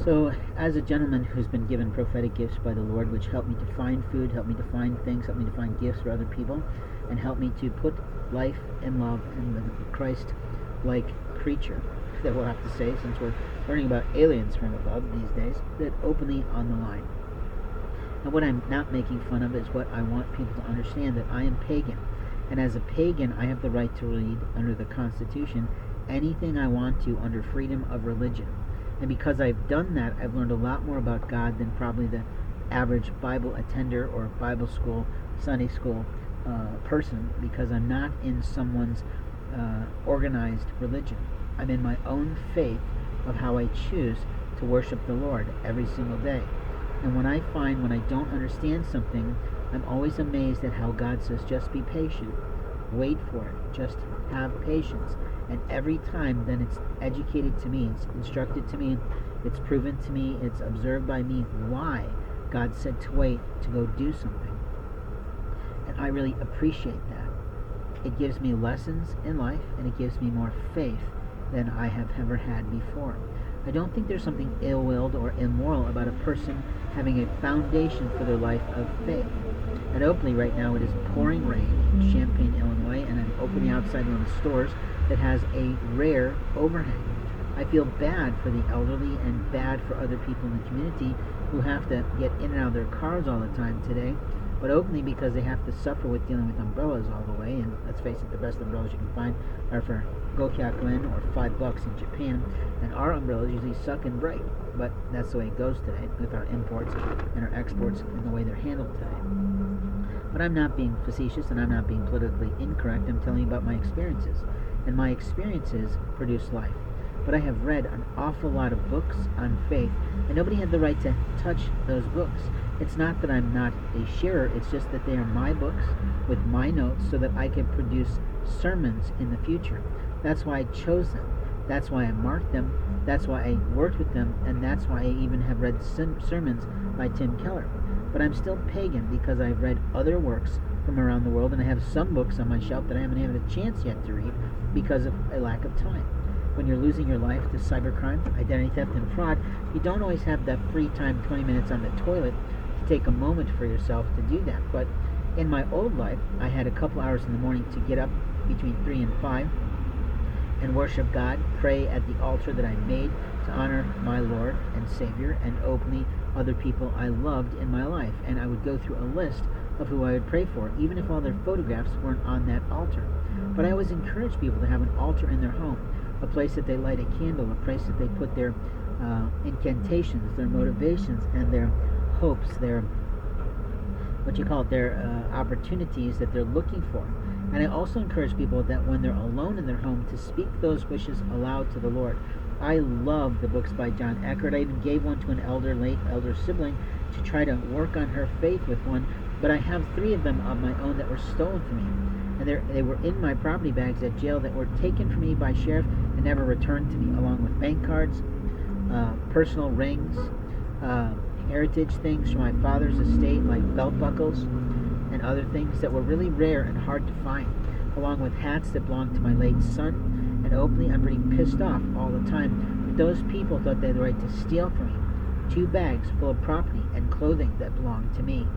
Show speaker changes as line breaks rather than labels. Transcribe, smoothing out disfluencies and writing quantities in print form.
So, as a gentleman who's been given prophetic gifts by the Lord, which help me to find food, help me to find things, help me to find gifts for other people, and help me to put life and love in the Christ-like creature that we'll have to say, since we're learning about aliens from above these days, that openly on the line. And what I'm not making fun of is what I want people to understand, that I am pagan. And as a pagan, I have the right to read under the Constitution anything I want to under freedom of religion. And because I've done that, I've learned a lot more about God than probably the average Bible attender or Bible school, Sunday school person, because I'm not in someone's organized religion. I'm in my own faith of how I choose to worship the Lord every single day. And when I don't understand something, I'm always amazed at how God says, just be patient, wait for it, just have patience. And every time then it's educated to me, it's instructed to me, it's proven to me, it's observed by me why God said to wait, to go do something. And I really appreciate that. It gives me lessons in life, and it gives me more faith than I have ever had before. I don't think there's something ill-willed or immoral about a person having a foundation for their life of faith. And openly right now it is pouring rain in Champaign, Illinois, and I'm opening outside one of the stores that has a rare overhang. I feel bad for the elderly and bad for other people in the community who have to get in and out of their cars all the time today, but openly because they have to suffer with dealing with umbrellas all the way. And let's face it, the best umbrellas you can find are for Gokyaku or $5 in Japan, and our umbrellas usually suck and break. But that's the way it goes today with our imports and our exports and the way they're handled today. But I'm not being facetious and I'm not being politically incorrect. I'm telling you about my experiences. And my experiences produce life. But I have read an awful lot of books on faith, and nobody had the right to touch those books. It's not that I'm not a sharer, it's just that they are my books with my notes so that I can produce sermons in the future. That's why I chose them. That's why I marked them. That's why I worked with them. And that's why I even have read sermons by Tim Keller. But I'm still pagan because I've read other works from around the world, and I have some books on my shelf that I haven't had a chance yet to read because of a lack of time. When you're losing your life to cybercrime, identity theft, and fraud, you don't always have that free time, 20 minutes on the toilet, to take a moment for yourself to do that. But in my old life, I had a couple hours in the morning to get up between 3 and 5 and worship God, pray at the altar that I made to honor my Lord and Savior, and openly other people I loved in my life. And I would go through a list of who I would pray for, even if all their photographs weren't on that altar. But I always encourage people to have an altar in their home, a place that they light a candle, a place that they put their incantations, their motivations, and their hopes, their opportunities that they're looking for. And I also encourage people that when they're alone in their home to speak those wishes aloud to the Lord. I love the books by John Eckert. I even gave one to an late elder sibling to try to work on her faith with one, but I have 3 of them of my own that were stolen from me. And they were in my property bags at jail that were taken from me by sheriff and never returned to me, along with bank cards, personal rings, heritage things from my father's estate like belt buckles and other things that were really rare and hard to find, along with hats that belonged to my late son. And openly, I'm pretty pissed off all the time that those people thought they had the right to steal from me 2 bags full of property and clothing that belonged to me.